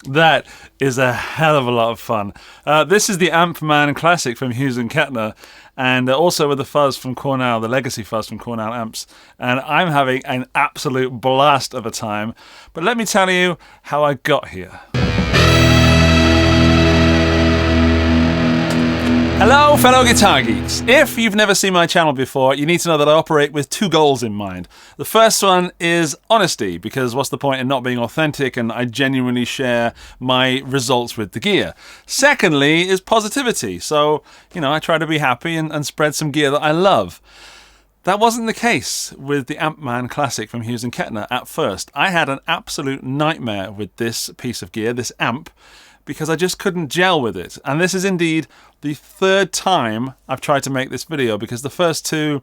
That is a hell of a lot of fun. This is the Ampman Classic from Hughes and Kettner, and also with the fuzz from Cornell, the legacy fuzz from Cornell amps. And I'm having an absolute blast of a time. But let me tell you how I got here. Hello, fellow guitar geeks. If you've never seen my channel before, you need to know that I operate with two goals in mind. The first one is honesty, because what's the point in not being authentic, and I genuinely share my results with the gear. Secondly is positivity, so, I try to be happy and spread some gear that I love. That wasn't the case with the Ampman Classic from Hughes and Kettner at first. I had an absolute nightmare with this piece of gear, this amp, because I just couldn't gel with it. And this is indeed the third time I've tried to make this video, because the first two,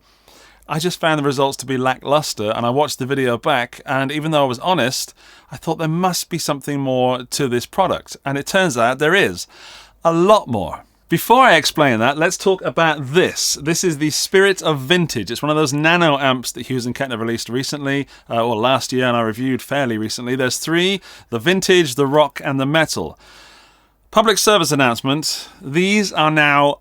I just found the results to be lackluster, and I watched the video back, and even though I was honest, I thought there must be something more to this product. And it turns out there is a lot more. Before I explain that, let's talk about this. This is the Spirit of Vintage. It's one of those nano amps that Hughes and Kettner released recently, or last year, and I reviewed fairly recently. There's three: the Vintage, the Rock, and the Metal. Public service announcement, these are now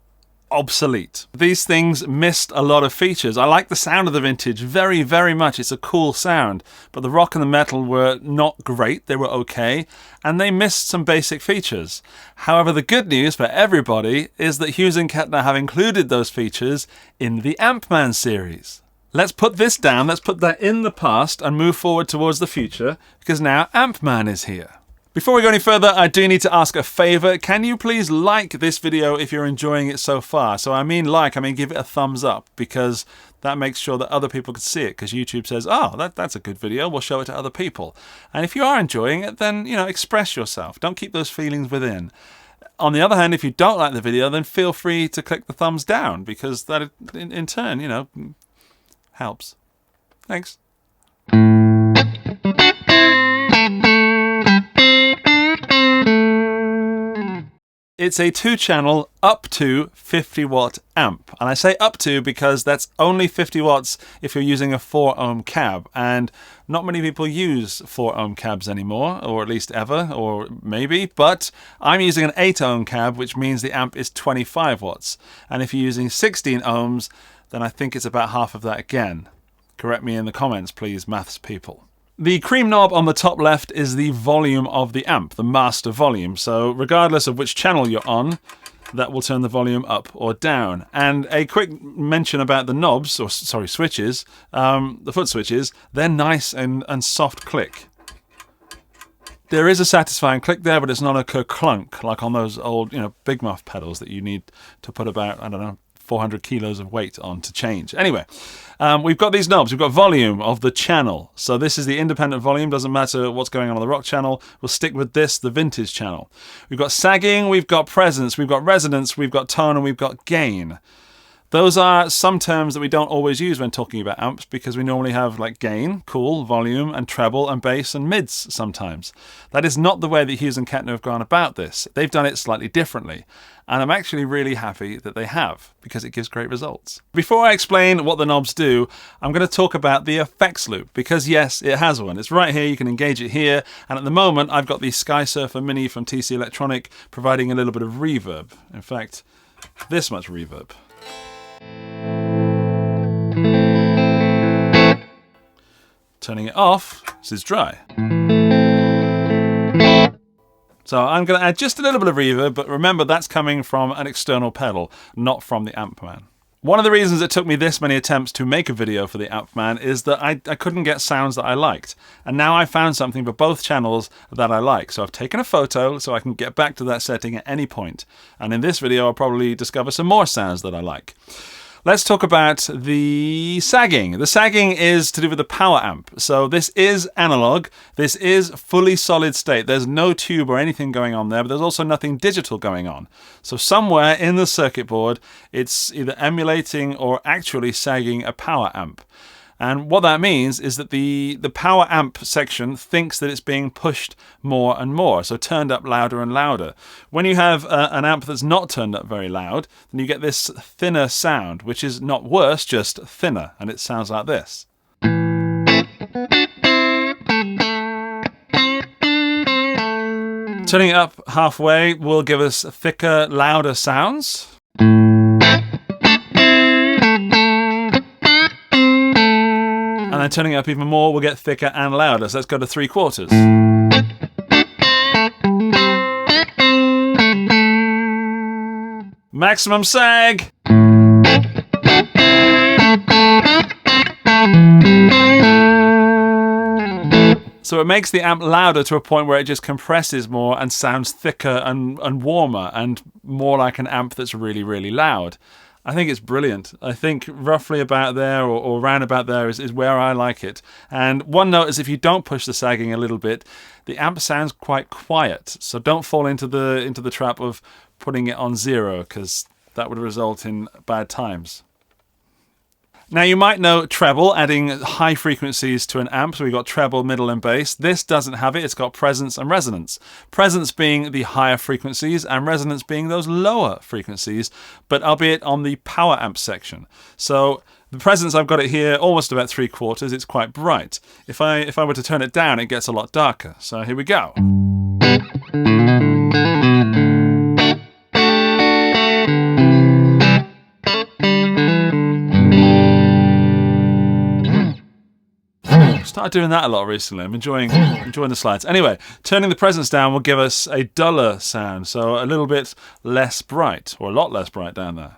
obsolete. These things missed a lot of features. I like the sound of the Vintage very, very much. It's a cool sound, but the Rock and the Metal were not great. They were okay, and they missed some basic features. However, the good news for everybody is that Hughes and Kettner have included those features in the Ampman series. Let's put this down, let's put that in the past and move forward towards the future, because now Ampman is here. Before we go any further, I do need to ask a favour. Can you please like this video if you're enjoying it so far? So I mean give it a thumbs up, because that makes sure that other people can see it, because YouTube says, oh, that's a good video, we'll show it to other people. And if you are enjoying it, then, express yourself. Don't keep those feelings within. On the other hand, if you don't like the video, then feel free to click the thumbs down, because that in turn, helps. Thanks. It's a 2-channel up to 50 watt amp, and I say up to because that's only 50 watts if you're using a 4 ohm cab, and not many people use 4 ohm cabs anymore, or at least ever, or maybe, but I'm using an 8 ohm cab, which means the amp is 25 watts, and if you're using 16 ohms, then I think it's about half of that again. Correct me in the comments, please, maths people. The cream knob on the top left is the volume of the amp, the master volume. So regardless of which channel you're on, that will turn the volume up or down. And a quick mention about the knobs, or sorry, switches, the foot switches, they're nice and soft click. There is a satisfying click there, but it's not a clunk like on those old, big muff pedals that you need to put about, 400 kilos of weight on to change. Anyway, we've got these knobs. We've got volume of the channel. So this is the independent volume. Doesn't matter what's going on the Rock channel. We'll stick with this, the Vintage channel. We've got sagging, we've got presence, we've got resonance, we've got tone, and we've got gain. Those are some terms that we don't always use when talking about amps, because we normally have like gain, cool, volume, and treble, and bass, and mids sometimes. That is not the way that Hughes and Kettner have gone about this. They've done it slightly differently. And I'm actually really happy that they have, because it gives great results. Before I explain what the knobs do, I'm going to talk about the effects loop, because yes, it has one. It's right here, you can engage it here, and at the moment I've got the Sky Surfer Mini from TC Electronic providing a little bit of reverb. In fact, this much reverb. Turning it off, this is dry. So I'm going to add just a little bit of reverb, but remember that's coming from an external pedal, not from the Ampman. One of the reasons it took me this many attempts to make a video for the Ampman is that I couldn't get sounds that I liked. And now I found something for both channels that I like. So I've taken a photo so I can get back to that setting at any point. And in this video I'll probably discover some more sounds that I like. Let's talk about the sagging. The sagging is to do with the power amp. So this is analog. This is fully solid state. There's no tube or anything going on there, but there's also nothing digital going on. So somewhere in the circuit board, it's either emulating or actually sagging a power amp. And what that means is that the power amp section thinks that it's being pushed more and more, so turned up louder and louder. When you have an amp that's not turned up very loud, then you get this thinner sound, which is not worse, just thinner, and it sounds like this. Turning it up halfway will give us thicker, louder sounds. And then turning it up even more, we'll get thicker and louder. So let's go to 3/4. Maximum sag. So it makes the amp louder to a point where it just compresses more and sounds thicker and warmer and more like an amp that's really, really loud. I think it's brilliant. I think roughly about there or round about there is where I like it. And one note is if you don't push the sagging a little bit, the amp sounds quite quiet. So don't fall into the trap of putting it on 0, because that would result in bad times. Now you might know treble, adding high frequencies to an amp. So we've got treble, middle and bass. This doesn't have it. It's got presence and resonance. Presence being the higher frequencies and resonance being those lower frequencies, but albeit on the power amp section. So the presence, I've got it here almost about 3/4. It's quite bright. If I were to turn it down, it gets a lot darker. So here we go. Started doing that a lot recently. I'm enjoying the slides. Anyway, turning the presence down will give us a duller sound, so a little bit less bright, or a lot less bright down there.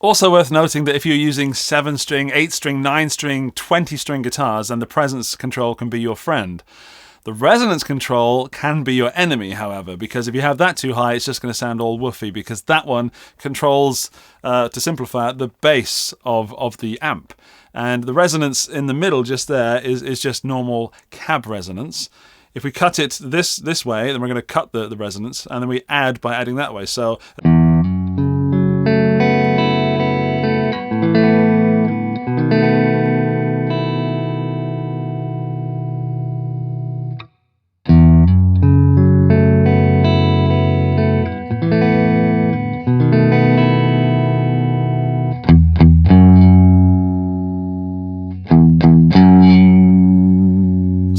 Also worth noting that if you're using 7-string, 8-string, 9-string, 20-string guitars, then the presence control can be your friend. The resonance control can be your enemy, however, because if you have that too high, it's just going to sound all woofy, because that one controls, to simplify it, the bass of the amp. And the resonance in the middle just there is just normal cab resonance. If we cut it this way, then we're going to cut the resonance, and then we add by adding that way. So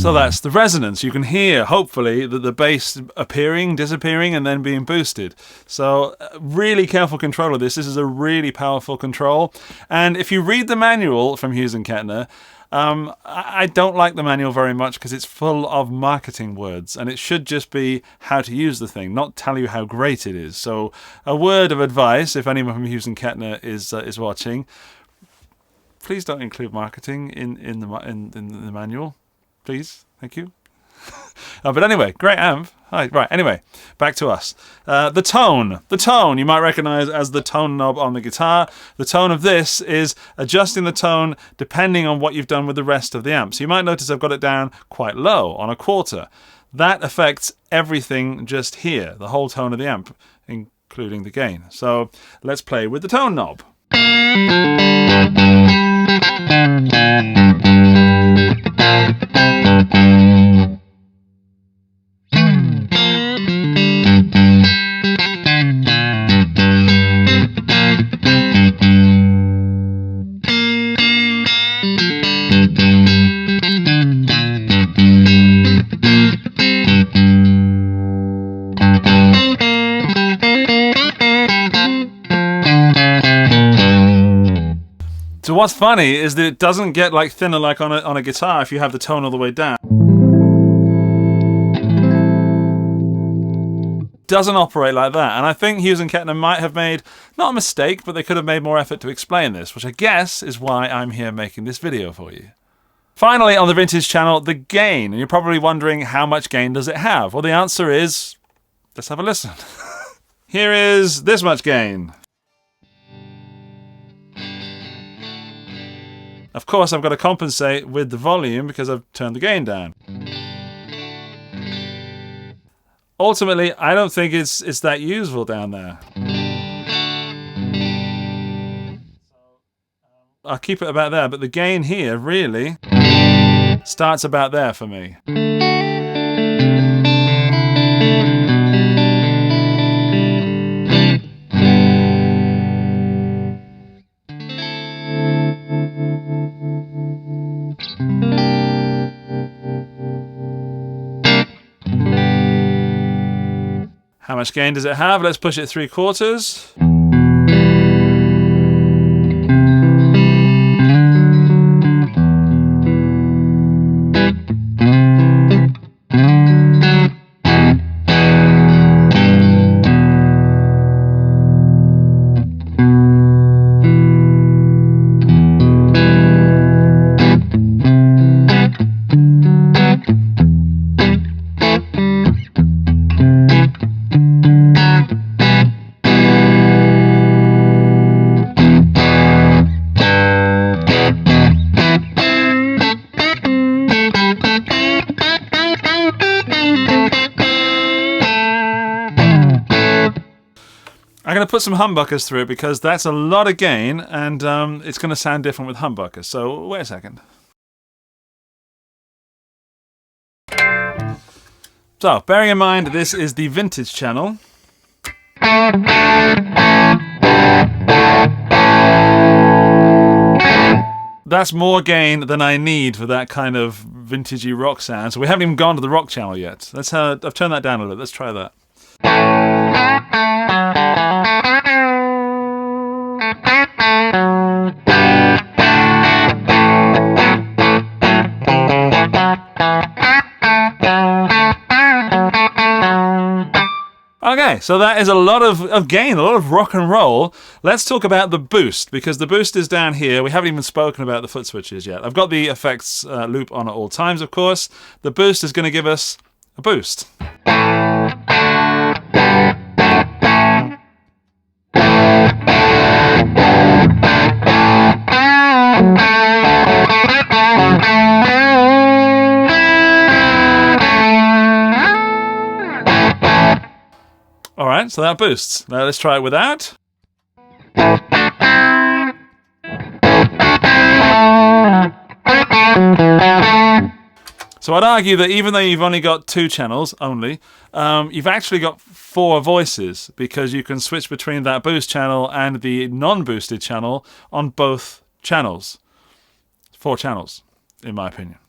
So that's the resonance. You can hear, hopefully, the bass appearing, disappearing, and then being boosted. So really careful control of this. This is a really powerful control. And if you read the manual from Hughes and Kettner, I don't like the manual very much because it's full of marketing words, and it should just be how to use the thing, not tell you how great it is. So a word of advice, if anyone from Hughes and Kettner is watching, please don't include marketing in the manual. Please, thank you. But anyway, great amp. Right, anyway, back to us. The tone. The tone you might recognize as the tone knob on the guitar. The tone of this is adjusting the tone depending on what you've done with the rest of the amp. So you might notice I've got it down quite low on 1/4. That affects everything just here, the whole tone of the amp, including the gain. So let's play with the tone knob. So what's funny is that it doesn't get like thinner like on a guitar if you have the tone all the way down. Doesn't operate like that, and I think Hughes and Kettner might have made, not a mistake, but they could have made more effort to explain this, which I guess is why I'm here making this video for you. Finally, on the Vintage channel, the gain, and you're probably wondering how much gain does it have? Well, the answer is, let's have a listen. Here is this much gain. Of course, I've got to compensate with the volume because I've turned the gain down. Ultimately, I don't think it's that useful down there. I'll keep it about there, but the gain here really starts about there for me. How much gain does it have? Let's push it 3/4. I'm going to put some humbuckers through it because that's a lot of gain, and it's going to sound different with humbuckers. So wait a second. So bearing in mind this is the vintage channel. That's more gain than I need for that kind of vintagey rock sound. So we haven't even gone to the rock channel yet. I've turned that down a little bit. Let's try that. Okay, so that is a lot of gain, a lot of rock and roll. Let's talk about the boost, because the boost is down here. We haven't even spoken about the foot switches yet. I've got the effects loop on at all times, of course. The boost is going to give us a boost. Alright, so that boosts. Now let's try it without. So I'd argue that even though you've only got 2 channels, you've actually got 4 voices, because you can switch between that boost channel and the non-boosted channel on both channels. 4 channels, in my opinion.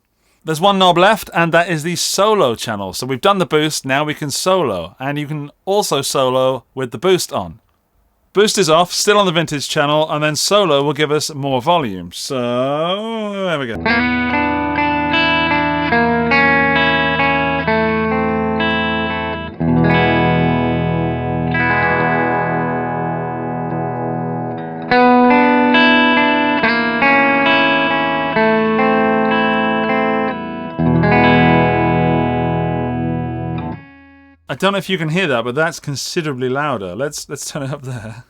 There's one knob left, and that is the solo channel. So we've done the boost, now we can solo. And you can also solo with the boost on. Boost is off, still on the vintage channel, and then solo will give us more volume. So, there we go. I don't know if you can hear that, but that's considerably louder. Let's turn it up there.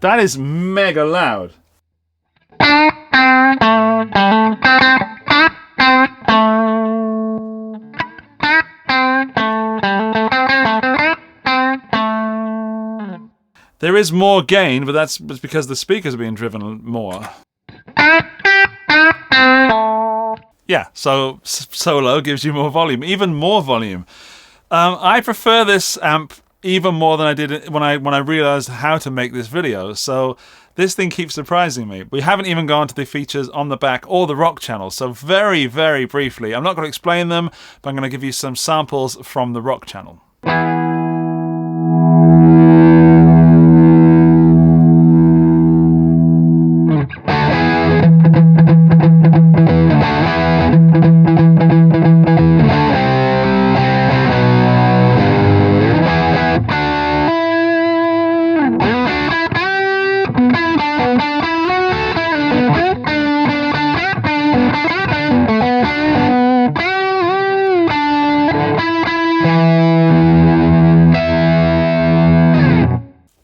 That is mega loud. There is more gain, but that's because the speakers are being driven more. Yeah, so solo gives you more volume, even more volume. I prefer this amp even more than I did when I realized how to make this video. So this thing keeps surprising me. We haven't even gone to the features on the back or the rock channel. So very, very briefly, I'm not going to explain them, but I'm going to give you some samples from the rock channel.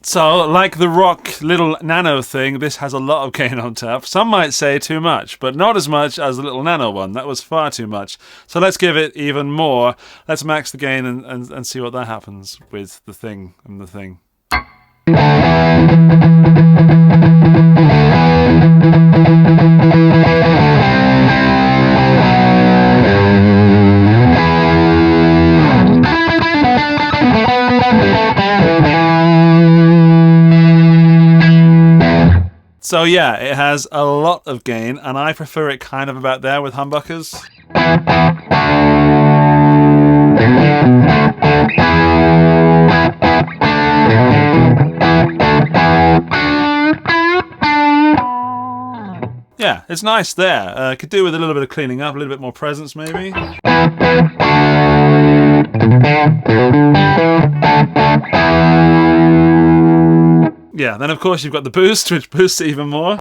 So, like the rock little nano thing, this has a lot of gain on tap. Some might say too much, but not as much as the little nano one. That was far too much. So let's give it even more. Let's max the gain and see what that happens with the thing and the thing. So yeah, it has a lot of gain, and I prefer it kind of about there with humbuckers. Yeah, it's nice there. Could do with a little bit of cleaning up, a little bit more presence maybe. Yeah, then of course you've got the boost, which boosts it even more.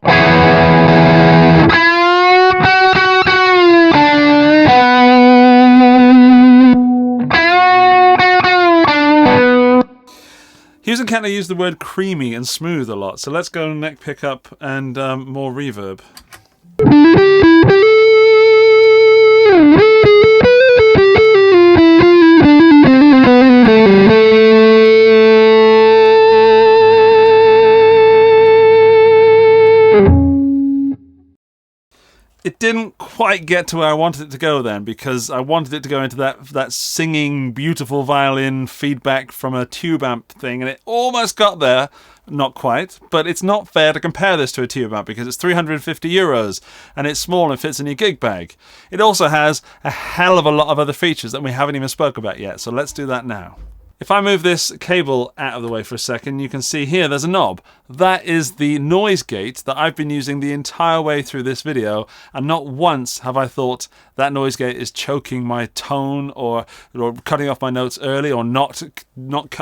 Hughes and Kettner use the word creamy and smooth a lot, so let's go neck pickup and more reverb. It didn't quite get to where I wanted it to go then, because I wanted it to go into that singing, beautiful violin feedback from a tube amp thing, and it almost got there. Not quite, but it's not fair to compare this to a tube amp because it's €350 and it's small and fits in your gig bag. It also has a hell of a lot of other features that we haven't even spoke about yet, so let's do that now. If I move this cable out of the way for a second, you can see here there's a knob. That is the noise gate that I've been using the entire way through this video, and not once have I thought that noise gate is choking my tone or cutting off my notes early or not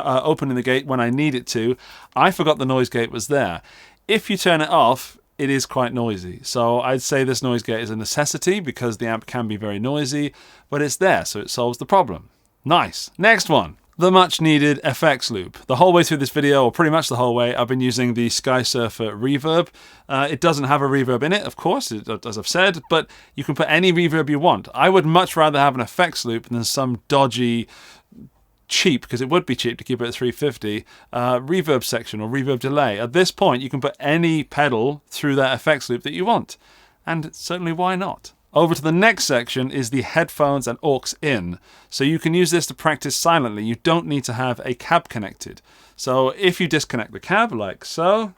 opening the gate when I need it to. I forgot the noise gate was there. If you turn it off, it is quite noisy. So I'd say this noise gate is a necessity because the amp can be very noisy, but it's there, so it solves the problem. Nice. Next one. The much needed FX loop. The whole way through this video, or pretty much the whole way, I've been using the Sky Surfer reverb. It doesn't have a reverb in it, of course, as I've said, but you can put any reverb you want. I would much rather have an FX loop than some dodgy, cheap, because it would be cheap to keep it at 350, reverb section or reverb delay. At this point, you can put any pedal through that FX loop that you want. And certainly, why not? Over to the next section is the headphones and aux in. So you can use this to practice silently. You don't need to have a cab connected. So if you disconnect the cab like so,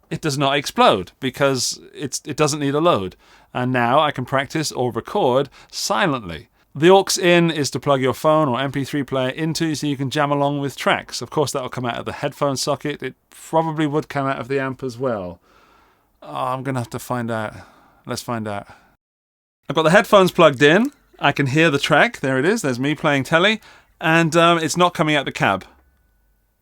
it does not explode because it doesn't need a load. And now I can practice or record silently. The aux in is to plug your phone or MP3 player into so you can jam along with tracks. Of course, that will come out of the headphone socket. It probably would come out of the amp as well. Oh, I'm going to have to find out. Let's find out. I've got the headphones plugged in. I can hear the track. There it is. There's me playing telly. And it's not coming out the cab.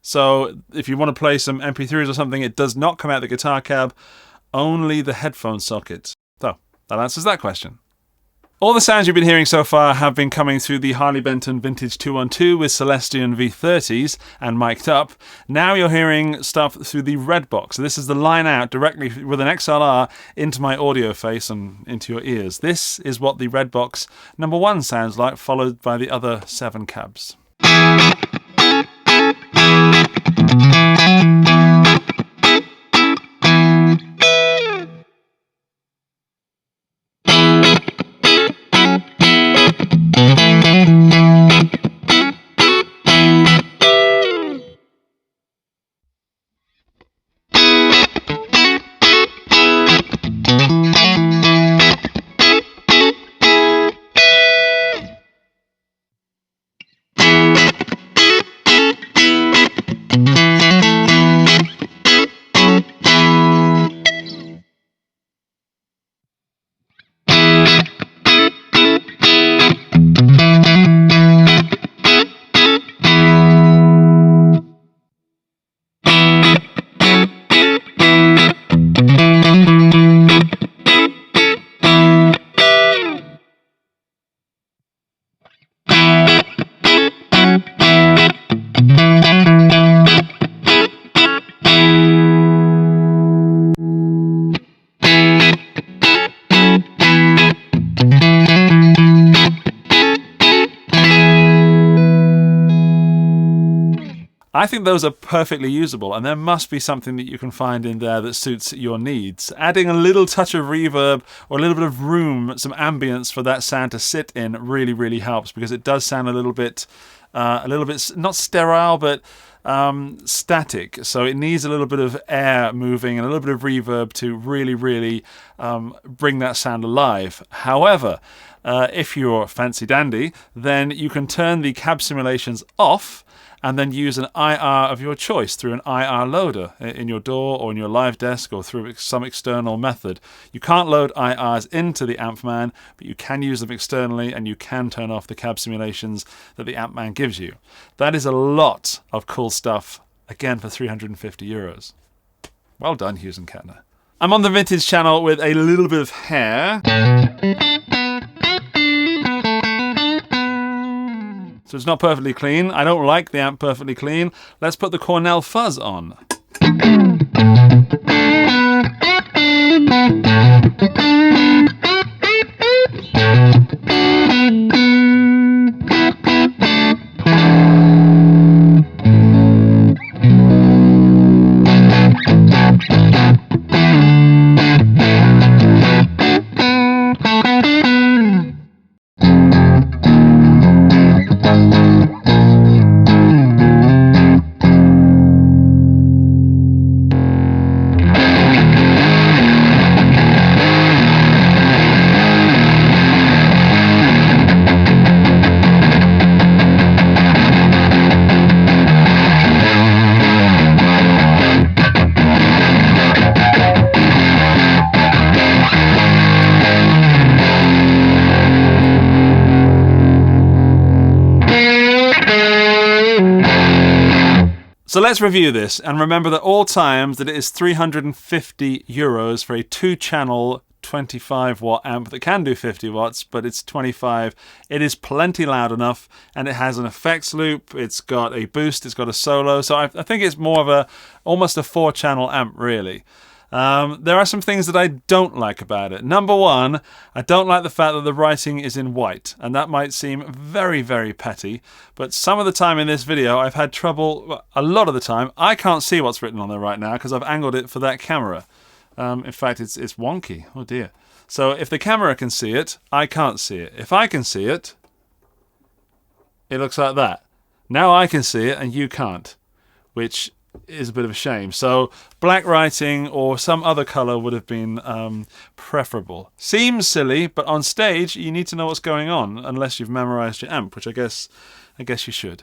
So if you want to play some MP3s or something, it does not come out the guitar cab. Only the headphone socket. So that answers that question. All the sounds you've been hearing so far have been coming through the Harley Benton Vintage 212 with Celestion V30s and mic'd up. Now you're hearing stuff through the red box. So this is the line out directly with an XLR into my audio face and into your ears. This is what the red box number 1 sounds like, followed by the other 7 cabs. I think those are perfectly usable, and there must be something that you can find in there that suits your needs. Adding a little touch of reverb or a little bit of room, some ambience for that sound to sit in really, really helps, because it does sound a little bit not sterile, but static. So it needs a little bit of air moving and a little bit of reverb to really, really bring that sound alive. However, if you're fancy dandy, then you can turn the cab simulations off and then use an IR of your choice through an IR loader in your DAW or in your live desk or through some external method. You can't load IRs into the Ampman, but you can use them externally, and you can turn off the cab simulations that the Ampman gives you. That is a lot of cool stuff, again, for €350. Well done, Hughes and Kettner. I'm on the vintage channel with a little bit of hair. So it's not perfectly clean. I don't like the amp perfectly clean. Let's put the Cornell fuzz on. So let's review this, and remember that all times that it is €350 for a 2-channel 25-watt amp that can do 50 watts, but it's 25. It is plenty loud enough, and it has an effects loop, it's got a boost, it's got a solo, so I think it's more of almost a 4-channel amp, really. There are some things that I don't like about it. Number one, I don't like the fact that the writing is in white, and that might seem very, very petty, but some of the time in this video I've had trouble, well, a lot of the time, I can't see what's written on there right now because I've angled it for that camera. In fact, it's wonky. Oh dear. So if the camera can see it, I can't see it. If I can see it, it looks like that. Now I can see it and you can't, which is a bit of a shame. So black writing or some other color would have been preferable. Seems silly, but on stage you need to know what's going on unless you've memorized your amp, which I guess you should.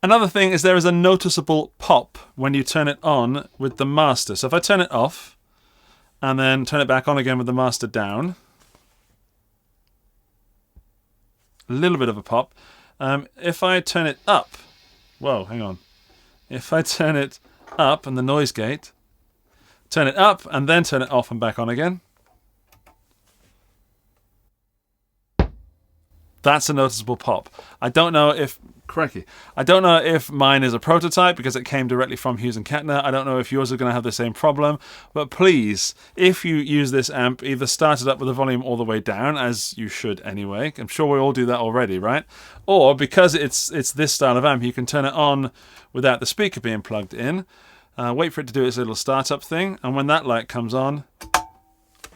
Another thing is there is a noticeable pop when you turn it on with the master. So if I turn it off and then turn it back on again with the master down, a little bit of a pop. If I turn it up, whoa, hang on. If I turn it up and the noise gate, turn it up and then turn it off and back on again, that's a noticeable pop. I don't know if mine is a prototype because it came directly from Hughes and Kettner. I don't know if yours are going to have the same problem, but please, if you use this amp, either start it up with the volume all the way down, as you should anyway. I'm sure we all do that already, right? Or because it's this style of amp, you can turn it on without the speaker being plugged in. Wait for it to do its little startup thing, and when that light comes on,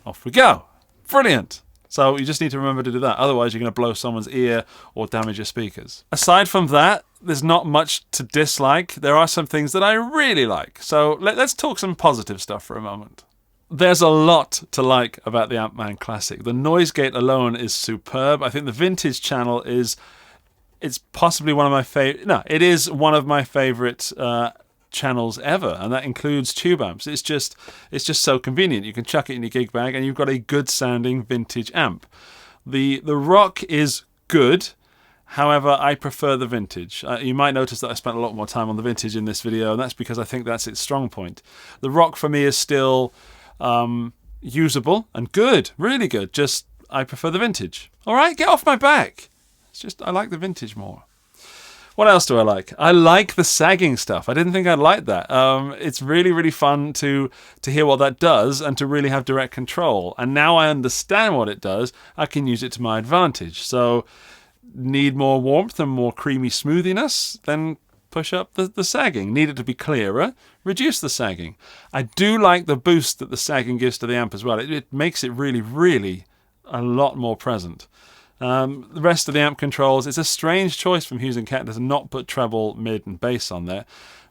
off we go. Brilliant. So you just need to remember to do that, otherwise you're going to blow someone's ear or damage your speakers. Aside from that, there's not much to dislike. There are some things that I really like. So let's talk some positive stuff for a moment. There's a lot to like about the Ampman Classic. The noise gate alone is superb. I think the vintage channel it's possibly one of my favorite. No, it is one of my favorite channels ever, and that includes tube amps. It's just so convenient. You can chuck it in your gig bag and you've got a good sounding vintage amp. The rock is good, however I prefer the vintage. You might notice that I spent a lot more time on the vintage in this video, and that's because I think that's its strong point. The rock for me is still usable and good, really good, just I prefer the vintage. Alright, get off my back. It's just I like the vintage more. What else do I like? I like the sagging stuff. I didn't think I'd like that. It's really, really fun to hear what that does and to really have direct control. And now I understand what it does, I can use it to my advantage. So, need more warmth and more creamy smoothiness? Then push up the sagging. Need it to be clearer, reduce the sagging. I do like the boost that the sagging gives to the amp as well. It makes it really, really a lot more present. The rest of the amp controls, it's a strange choice from Hughes and Kettner to not put treble, mid and bass on there.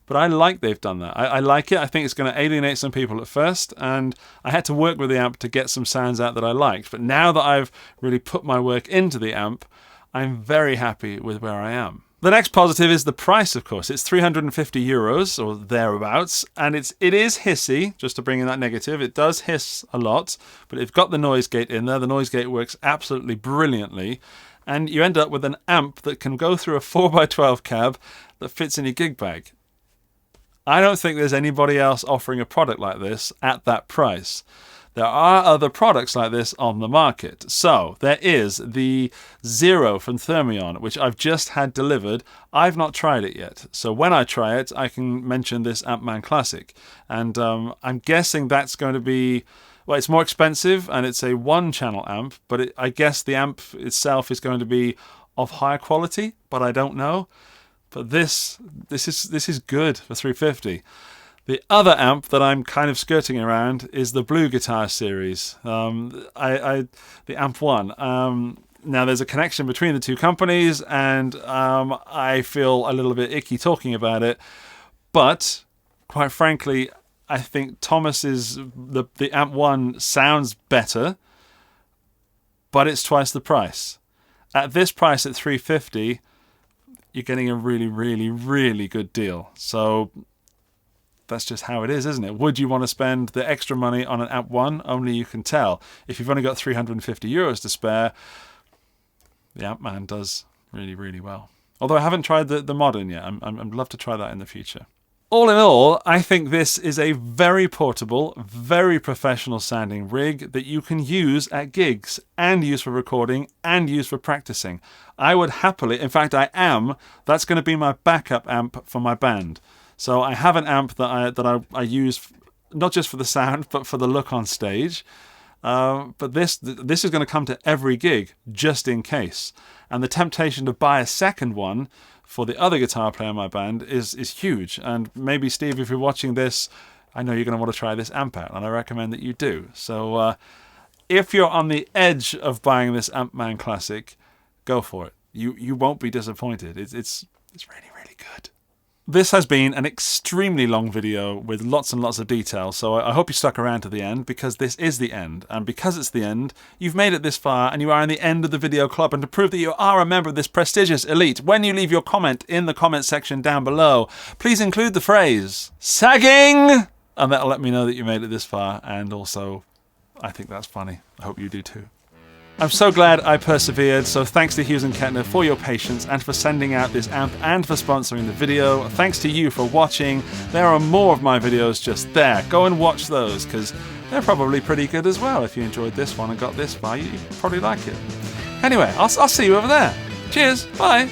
But I like they've done that. I like it. I think it's going to alienate some people at first, and I had to work with the amp to get some sounds out that I liked. But now that I've really put my work into the amp, I'm very happy with where I am. The next positive is the price, of course. It's €350 or thereabouts, and it is hissy, just to bring in that negative. It does hiss a lot, but it's got the noise gate in there. The noise gate works absolutely brilliantly, and you end up with an amp that can go through a 4x12 cab that fits in your gig bag. I don't think there's anybody else offering a product like this at that price. There are other products like this on the market. So there is the Zero from Thermion, which I've just had delivered. I've not tried it yet. So when I try it, I can mention this Ampman Classic. And I'm guessing that's going to be, well, it's more expensive and it's a one-channel amp, but I guess the amp itself is going to be of higher quality, but I don't know. But this is good for $350. The other amp that I'm kind of skirting around is the Blue Guitar series, the Amp 1. Now there's a connection between the two companies, and I feel a little bit icky talking about it. But quite frankly, I think Thomas's the Amp 1 sounds better, but it's twice the price. At this price, at $350. You're getting a really, really, really good deal. So that's just how it is, isn't it? Would you want to spend the extra money on an Amp 1? Only you can tell. If you've only got €350 to spare, the Ampman does really, really well. Although I haven't tried the modern yet. I'd love to try that in the future. All in all, I think this is a very portable, very professional sounding rig that you can use at gigs and use for recording and use for practicing. I would happily, in fact I am, that's going to be my backup amp for my band. So I have an amp that I use not just for the sound but for the look on stage. But this is going to come to every gig just in case. And the temptation to buy a second one for the other guitar player in my band is huge. And maybe, Steve, if you're watching this, I know you're going to want to try this amp out, and I recommend that you do. So if you're on the edge of buying this Ampman Classic, go for it. You won't be disappointed. It's really, really good. This has been an extremely long video with lots and lots of detail, so I hope you stuck around to the end, because this is the end. And because it's the end, you've made it this far and you are in the end of the video club. And to prove that you are a member of this prestigious elite, when you leave your comment in the comment section down below, please include the phrase sagging, and that'll let me know that you made it this far. And also, I think that's funny. I hope you do too. I'm so glad I persevered, so thanks to Hughes and Kettner for your patience and for sending out this amp and for sponsoring the video. Thanks to you for watching. There are more of my videos just there. Go and watch those, because they're probably pretty good as well. If you enjoyed this one and got this far, you probably like it. Anyway, I'll see you over there. Cheers, bye.